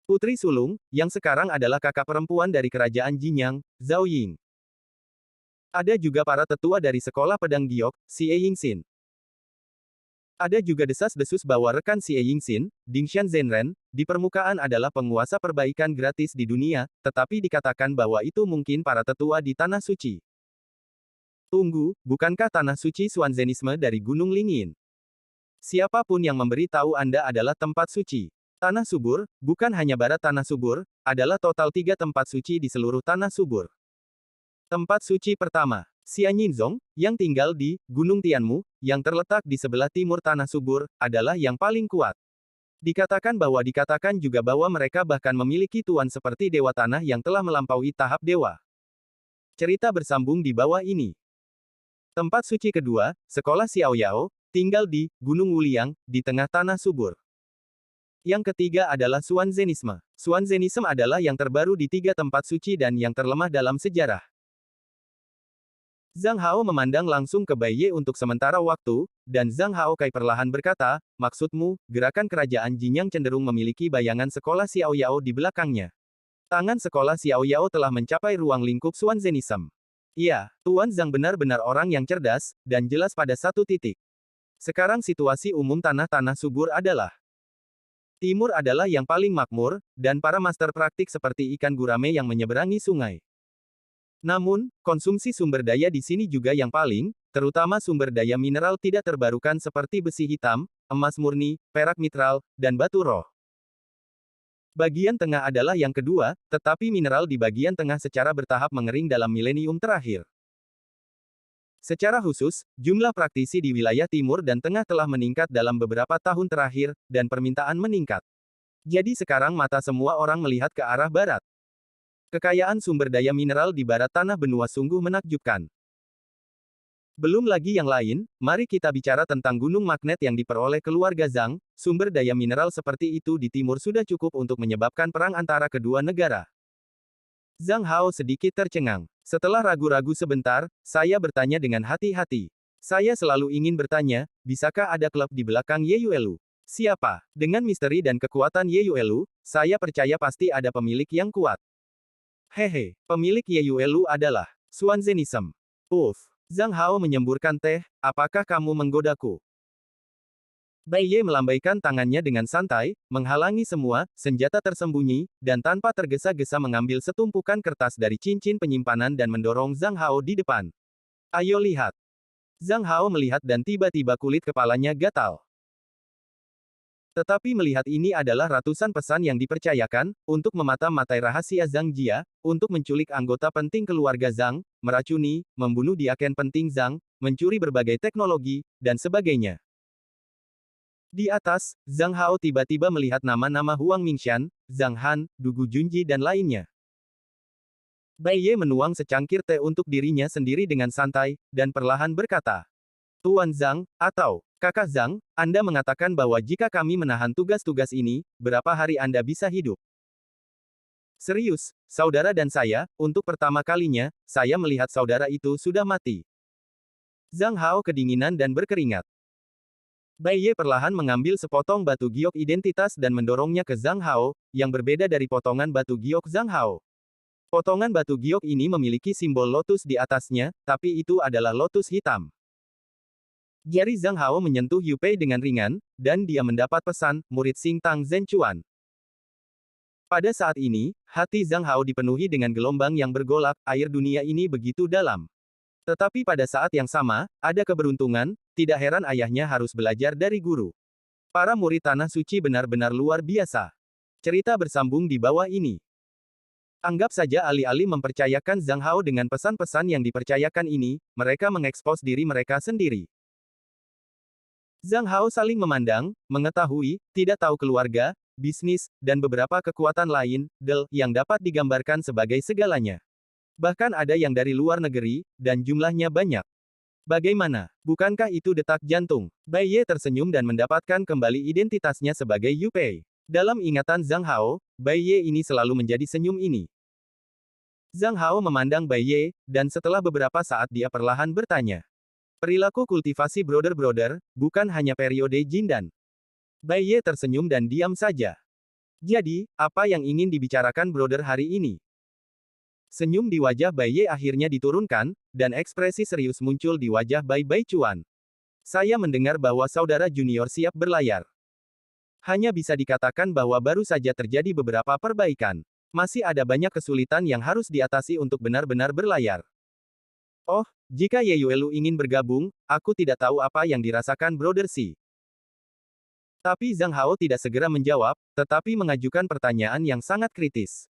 Putri Sulung, yang sekarang adalah kakak perempuan dari kerajaan Jinyang, Zhao Ying. Ada juga para tetua dari sekolah pedang giok, Xie Yingxin. Ada juga desas-desus bahwa rekan Xie Yingxin, Dingshan Zhenren, di permukaan adalah penguasa perbaikan gratis di dunia, tetapi dikatakan bahwa itu mungkin para tetua di Tanah Suci. Tunggu, bukankah Tanah Suci Xuanzenisme dari Gunung Lingyin? Siapapun yang memberi tahu Anda adalah tempat suci. Tanah Subur, bukan hanya barat Tanah Subur, adalah total 3 tempat suci di seluruh Tanah Subur. Tempat suci pertama, Xianyinzong, yang tinggal di Gunung Tianmu, yang terletak di sebelah timur Tanah Subur, adalah yang paling kuat. Dikatakan juga bahwa mereka bahkan memiliki tuan seperti Dewa Tanah yang telah melampaui tahap dewa. Cerita bersambung di bawah ini. Tempat suci kedua, Sekolah Xiao Yao, tinggal di Gunung Wuliang, di tengah Tanah Subur. Yang ketiga adalah Xuanzenisme. Xuanzenisme adalah yang terbaru di 3 tempat suci dan yang terlemah dalam sejarah. Zhang Hao memandang langsung ke Bai Ye untuk sementara waktu, dan Zhang Hao Kai perlahan berkata, maksudmu, gerakan kerajaan Jinyang cenderung memiliki bayangan sekolah Xiao Yao di belakangnya. Tangan sekolah Xiao Yao telah mencapai ruang lingkup Xuanzenisme. Iya, Tuan Zhang benar-benar orang yang cerdas, dan jelas pada satu titik. Sekarang situasi umum tanah-tanah subur adalah Timur adalah yang paling makmur, dan para master praktik seperti ikan gurame yang menyeberangi sungai. Namun, konsumsi sumber daya di sini juga yang paling, terutama sumber daya mineral tidak terbarukan seperti besi hitam, emas murni, perak mitral, dan batu roh. Bagian tengah adalah yang kedua, tetapi mineral di bagian tengah secara bertahap mengering dalam milenium terakhir. Secara khusus, jumlah praktisi di wilayah timur dan tengah telah meningkat dalam beberapa tahun terakhir, dan permintaan meningkat. Jadi sekarang mata semua orang melihat ke arah barat. Kekayaan sumber daya mineral di barat tanah benua sungguh menakjubkan. Belum lagi yang lain, mari kita bicara tentang gunung magnet yang diperoleh keluarga Zhang, sumber daya mineral seperti itu di timur sudah cukup untuk menyebabkan perang antara kedua negara. Zhang Hao sedikit tercengang. Setelah ragu-ragu sebentar, saya bertanya dengan hati-hati. Saya selalu ingin bertanya, bisakah ada klub di belakang Ye Yuelu? Siapa? Dengan misteri dan kekuatan Ye Yuelu, saya percaya pasti ada pemilik yang kuat. Hehe, pemilik Ye Yuelu adalah Xuanzenisme. Zhang Hao menyemburkan teh, apakah kamu menggodaku? Bai Ye melambaikan tangannya dengan santai, menghalangi semua, senjata tersembunyi, dan tanpa tergesa-gesa mengambil setumpukan kertas dari cincin penyimpanan dan mendorong Zhang Hao di depan. Ayo lihat. Zhang Hao melihat dan tiba-tiba kulit kepalanya gatal. Tetapi melihat ini adalah ratusan pesan yang dipercayakan, untuk memata-matai rahasia Zhang Jia, untuk menculik anggota penting keluarga Zhang, meracuni, membunuh di agen penting Zhang, mencuri berbagai teknologi, dan sebagainya. Di atas, Zhang Hao tiba-tiba melihat nama-nama Huang Mingshan, Zhang Han, Dugu Junji dan lainnya. Bai Ye menuang secangkir teh untuk dirinya sendiri dengan santai, dan perlahan berkata, Tuan Zhang, atau Kakak Zhang, Anda mengatakan bahwa jika kami menahan tugas-tugas ini, berapa hari Anda bisa hidup? Serius, saudara dan saya, untuk pertama kalinya, saya melihat saudara itu sudah mati. Zhang Hao kedinginan dan berkeringat. Bai Ye perlahan mengambil sepotong batu giok identitas dan mendorongnya ke Zhang Hao, yang berbeda dari potongan batu giok Zhang Hao. Potongan batu giok ini memiliki simbol lotus di atasnya, tapi itu adalah lotus hitam. Jari Zhang Hao menyentuh Yu Pei dengan ringan, dan dia mendapat pesan, murid Xing Tang Zhen Chuan. Pada saat ini, hati Zhang Hao dipenuhi dengan gelombang yang bergolak, air dunia ini begitu dalam. Tetapi pada saat yang sama, ada keberuntungan, tidak heran ayahnya harus belajar dari guru. Para murid Tanah Suci benar-benar luar biasa. Cerita bersambung di bawah ini. Anggap saja alih-alih mempercayakan Zhang Hao dengan pesan-pesan yang dipercayakan ini, mereka mengekspos diri mereka sendiri. Zhang Hao saling memandang, mengetahui, tidak tahu keluarga, bisnis, dan beberapa kekuatan lain, yang dapat digambarkan sebagai segalanya. Bahkan ada yang dari luar negeri, dan jumlahnya banyak. Bagaimana? Bukankah itu detak jantung? Bai Ye tersenyum dan mendapatkan kembali identitasnya sebagai Yu Pei. Dalam ingatan Zhang Hao, Bai Ye ini selalu menjadi senyum ini. Zhang Hao memandang Bai Ye, dan setelah beberapa saat dia perlahan bertanya. Perilaku kultivasi brother-brother, bukan hanya periode Jindan. Bai Ye tersenyum dan diam saja. Jadi, apa yang ingin dibicarakan brother hari ini? Senyum di wajah Bai Ye akhirnya diturunkan, dan ekspresi serius muncul di wajah Bai Chuan. Saya mendengar bahwa saudara junior siap berlayar. Hanya bisa dikatakan bahwa baru saja terjadi beberapa perbaikan. Masih ada banyak kesulitan yang harus diatasi untuk benar-benar berlayar. Oh, jika Ye Yuelu ingin bergabung, aku tidak tahu apa yang dirasakan Brother Si. Tapi Zhang Hao tidak segera menjawab, tetapi mengajukan pertanyaan yang sangat kritis.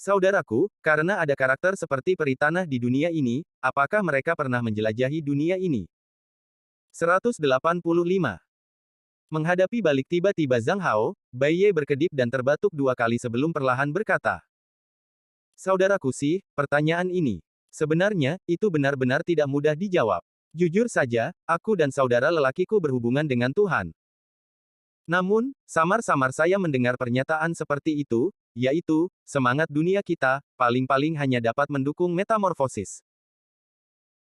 Saudaraku, karena ada karakter seperti peri tanah di dunia ini, apakah mereka pernah menjelajahi dunia ini? 185. Menghadapi balik tiba-tiba Zhang Hao, Bai Ye berkedip dan terbatuk 2 kali sebelum perlahan berkata. Saudaraku sih, pertanyaan ini. Sebenarnya, itu benar-benar tidak mudah dijawab. Jujur saja, aku dan saudara lelakiku berhubungan dengan Tuhan. Namun, samar-samar saya mendengar pernyataan seperti itu, yaitu, semangat dunia kita, paling-paling hanya dapat mendukung metamorfosis.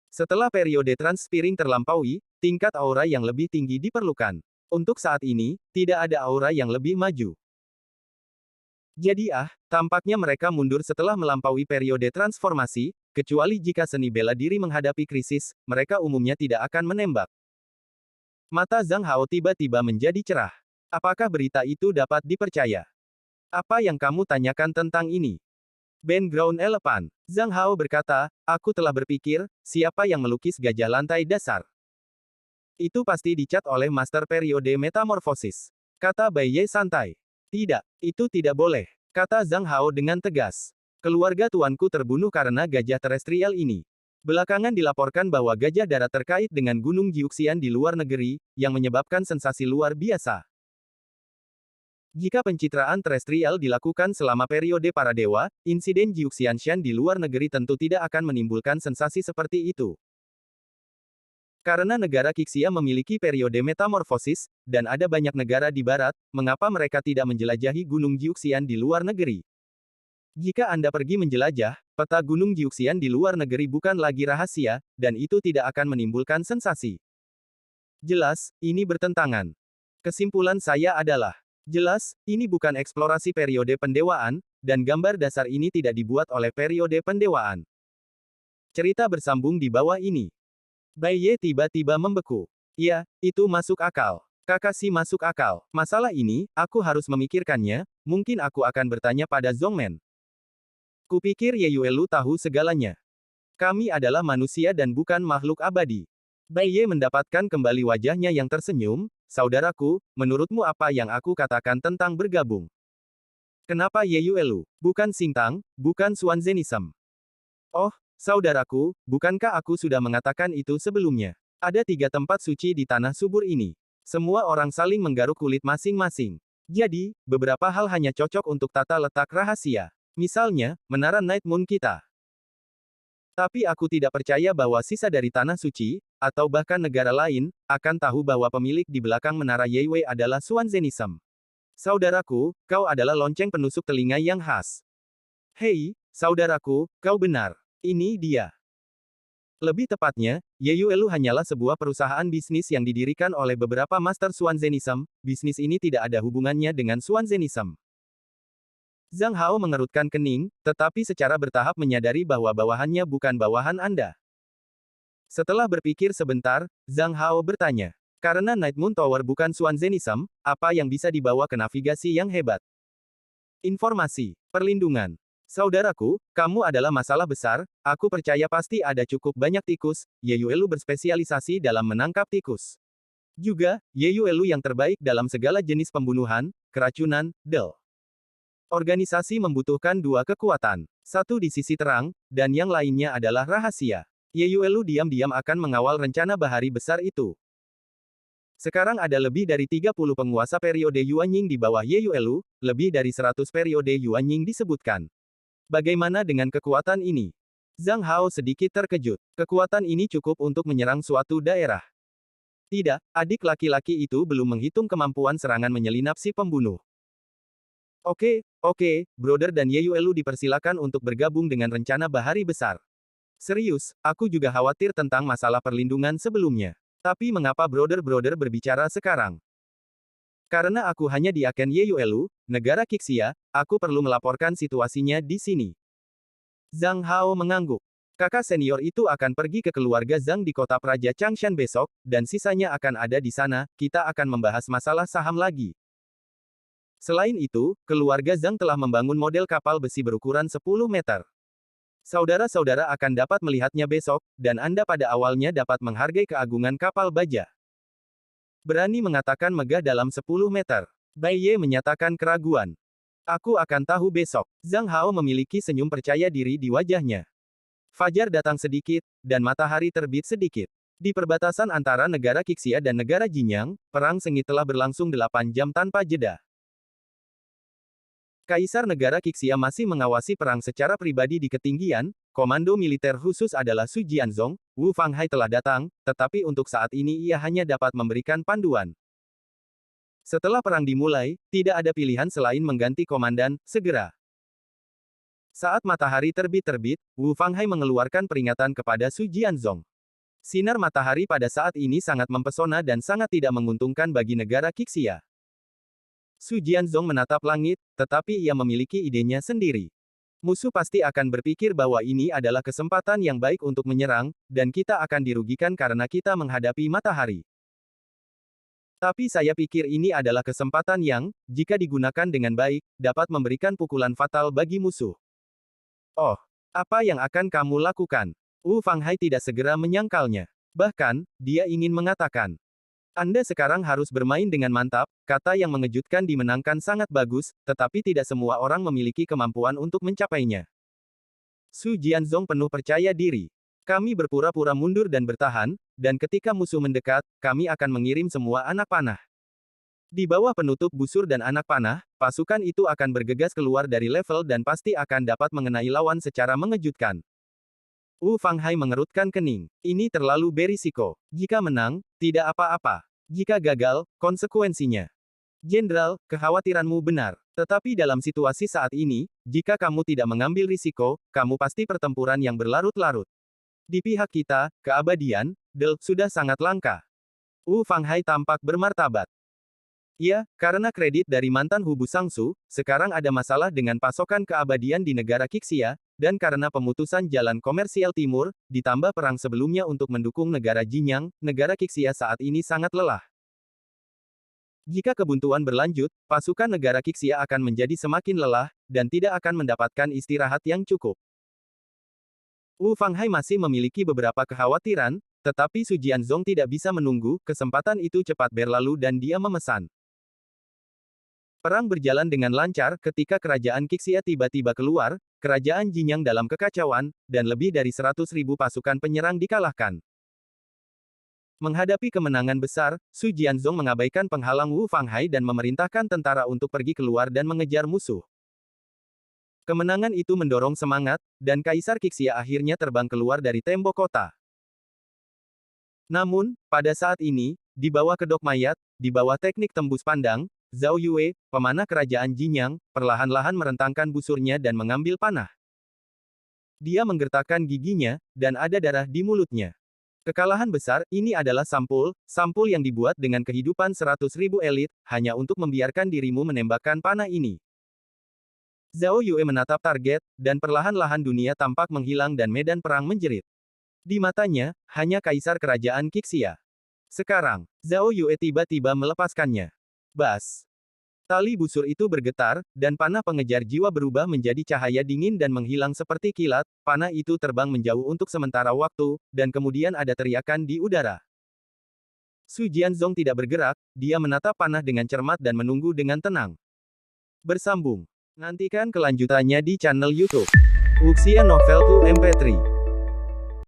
Setelah periode transpiring terlampaui, tingkat aura yang lebih tinggi diperlukan. Untuk saat ini, tidak ada aura yang lebih maju. Jadi tampaknya mereka mundur setelah melampaui periode transformasi, kecuali jika seni bela diri menghadapi krisis, mereka umumnya tidak akan menembak. Mata Zhang Hao tiba-tiba menjadi cerah. Apakah berita itu dapat dipercaya? Apa yang kamu tanyakan tentang ini? Background Elephant. Zhang Hao berkata, aku telah berpikir, siapa yang melukis gajah lantai dasar? Itu pasti dicat oleh Master Periode Metamorfosis. Kata Bai Ye santai. Tidak, itu tidak boleh. Kata Zhang Hao dengan tegas. Keluarga tuanku terbunuh karena gajah terestrial ini. Belakangan dilaporkan bahwa gajah darat terkait dengan Gunung Jiuxian di luar negeri, yang menyebabkan sensasi luar biasa. Jika pencitraan terestrial dilakukan selama periode para dewa, insiden Jiuxianshan di luar negeri tentu tidak akan menimbulkan sensasi seperti itu. Karena negara Qixia memiliki periode metamorfosis, dan ada banyak negara di barat, mengapa mereka tidak menjelajahi Gunung Jiuxian di luar negeri? Jika Anda pergi menjelajah, peta Gunung Jiuxian di luar negeri bukan lagi rahasia, dan itu tidak akan menimbulkan sensasi. Jelas, ini bertentangan. Kesimpulan saya adalah, jelas, ini bukan eksplorasi periode pendewaan, dan gambar dasar ini tidak dibuat oleh periode pendewaan. Cerita bersambung di bawah ini. Bai Ye tiba-tiba membeku. Ya, itu masuk akal. Kakashi masuk akal. Masalah ini, aku harus memikirkannya, mungkin aku akan bertanya pada Zhongmen. Kupikir Ye Yuelu tahu segalanya. Kami adalah manusia dan bukan makhluk abadi. Bai Ye mendapatkan kembali wajahnya yang tersenyum. Saudaraku, menurutmu apa yang aku katakan tentang bergabung? Kenapa Ye Yuelu? Bukan Xingtang, bukan Xuanzenism. Oh, saudaraku, bukankah aku sudah mengatakan itu sebelumnya? Ada 3 tempat suci di tanah subur ini. Semua orang saling menggaruk kulit masing-masing. Jadi, beberapa hal hanya cocok untuk tata letak rahasia. Misalnya, menara Night Moon kita. Tapi aku tidak percaya bahwa sisa dari tanah suci, atau bahkan negara lain, akan tahu bahwa pemilik di belakang menara Yeiwei adalah Xuanzenism. Saudaraku, kau adalah lonceng penusuk telinga yang khas. Hei, saudaraku, kau benar. Ini dia. Lebih tepatnya, Ye Yuelu hanyalah sebuah perusahaan bisnis yang didirikan oleh beberapa master Xuanzenism, bisnis ini tidak ada hubungannya dengan Xuanzenism. Zhang Hao mengerutkan kening, tetapi secara bertahap menyadari bahwa bawahannya bukan bawahan Anda. Setelah berpikir sebentar, Zhang Hao bertanya. Karena Night Moon Tower bukan Xuanzenism, apa yang bisa dibawa ke navigasi yang hebat? Informasi, perlindungan. Saudaraku, kamu adalah masalah besar, aku percaya pasti ada cukup banyak tikus, Ye Yuelu berspesialisasi dalam menangkap tikus. Juga, Ye Yuelu yang terbaik dalam segala jenis pembunuhan, keracunan, Organisasi membutuhkan 2 kekuatan. Satu di sisi terang, dan yang lainnya adalah rahasia. Ye Yuelu diam-diam akan mengawal rencana bahari besar itu. Sekarang ada lebih dari 30 penguasa periode Yuanying di bawah Ye Yuelu, lebih dari 100 periode Yuanying disebutkan. Bagaimana dengan kekuatan ini? Zhang Hao sedikit terkejut. Kekuatan ini cukup untuk menyerang suatu daerah. Tidak, adik laki-laki itu belum menghitung kemampuan serangan menyelinap si pembunuh. Oke, Brother dan Ye Yuelu dipersilakan untuk bergabung dengan rencana Bahari Besar. Serius, aku juga khawatir tentang masalah perlindungan sebelumnya. Tapi mengapa Brother berbicara sekarang? Karena aku hanya di Aken Ye Yuelu, negara Qixia, aku perlu melaporkan situasinya di sini. Zhang Hao mengangguk. Kakak senior itu akan pergi ke keluarga Zhang di kota Praja Changshan besok, dan sisanya akan ada di sana, kita akan membahas masalah saham lagi. Selain itu, keluarga Zhang telah membangun model kapal besi berukuran 10 meter. Saudara-saudara akan dapat melihatnya besok, dan Anda pada awalnya dapat menghargai keagungan kapal baja. Berani mengatakan megah dalam 10 meter. Bai Ye menyatakan keraguan. Aku akan tahu besok. Zhang Hao memiliki senyum percaya diri di wajahnya. Fajar datang sedikit, dan matahari terbit sedikit. Di perbatasan antara negara Qixia dan negara Jinyang, perang sengit telah berlangsung 8 jam tanpa jeda. Kaisar negara Qixia masih mengawasi perang secara pribadi di ketinggian, komando militer khusus adalah Su Jianzong, Wu Fanghai telah datang, tetapi untuk saat ini ia hanya dapat memberikan panduan. Setelah perang dimulai, tidak ada pilihan selain mengganti komandan, segera. Saat matahari terbit-terbit, Wu Fanghai mengeluarkan peringatan kepada Su Jianzong. Sinar matahari pada saat ini sangat mempesona dan sangat tidak menguntungkan bagi negara Qixia. Su Jianzong menatap langit, tetapi ia memiliki idenya sendiri. Musuh pasti akan berpikir bahwa ini adalah kesempatan yang baik untuk menyerang, dan kita akan dirugikan karena kita menghadapi matahari. Tapi saya pikir ini adalah kesempatan yang, jika digunakan dengan baik, dapat memberikan pukulan fatal bagi musuh. Oh, apa yang akan kamu lakukan? Wu Fanghai tidak segera menyangkalnya. Bahkan, dia ingin mengatakan, Anda sekarang harus bermain dengan mantap, kata yang mengejutkan dimenangkan sangat bagus, tetapi tidak semua orang memiliki kemampuan untuk mencapainya. Su Jianzong penuh percaya diri. Kami berpura-pura mundur dan bertahan, dan ketika musuh mendekat, kami akan mengirim semua anak panah. Di bawah penutup busur dan anak panah, pasukan itu akan bergegas keluar dari level dan pasti akan dapat mengenai lawan secara mengejutkan. Wu Fanghai mengerutkan kening. Ini terlalu berisiko. Jika menang, tidak apa-apa. Jika gagal, konsekuensinya. Jenderal, kekhawatiranmu benar. Tetapi dalam situasi saat ini, jika kamu tidak mengambil risiko, kamu pasti pertempuran yang berlarut-larut. Di pihak kita, keabadian, sudah sangat langka. Wu Fanghai tampak bermartabat. Ya, karena kredit dari mantan Hubu Sangsu, sekarang ada masalah dengan pasokan keabadian di negara Qixia, dan karena pemutusan jalan komersial timur, ditambah perang sebelumnya untuk mendukung negara Jinyang, negara Qixia saat ini sangat lelah. Jika kebuntuan berlanjut, pasukan negara Qixia akan menjadi semakin lelah, dan tidak akan mendapatkan istirahat yang cukup. Wu Fanghai masih memiliki beberapa kekhawatiran, tetapi Su Jianzong tidak bisa menunggu, kesempatan itu cepat berlalu dan dia memesan. Perang berjalan dengan lancar ketika kerajaan Qixia tiba-tiba keluar, kerajaan Jinyang dalam kekacauan, dan lebih dari 100.000 pasukan penyerang dikalahkan. Menghadapi kemenangan besar, Su Jianzong mengabaikan penghalang Wu Fanghai dan memerintahkan tentara untuk pergi keluar dan mengejar musuh. Kemenangan itu mendorong semangat, dan Kaisar Qixia akhirnya terbang keluar dari tembok kota. Namun, pada saat ini, di bawah kedok mayat, di bawah teknik tembus pandang, Zhao Yue, pemanah kerajaan Jinyang, perlahan-lahan merentangkan busurnya dan mengambil panah. Dia menggertakkan giginya, dan ada darah di mulutnya. Kekalahan besar, ini adalah sampul yang dibuat dengan kehidupan 100.000 elit, hanya untuk membiarkan dirimu menembakkan panah ini. Zhao Yue menatap target, dan perlahan-lahan dunia tampak menghilang dan medan perang menjerit. Di matanya, hanya kaisar kerajaan Qixia. Sekarang, Zhao Yue tiba-tiba melepaskannya. Bas. Tali busur itu bergetar, dan panah pengejar jiwa berubah menjadi cahaya dingin dan menghilang seperti kilat, panah itu terbang menjauh untuk sementara waktu, dan kemudian ada teriakan di udara. Su Jianzong tidak bergerak, dia menatap panah dengan cermat dan menunggu dengan tenang. Bersambung. Nantikan kelanjutannya di channel YouTube Wuxia Novel 2 MP3.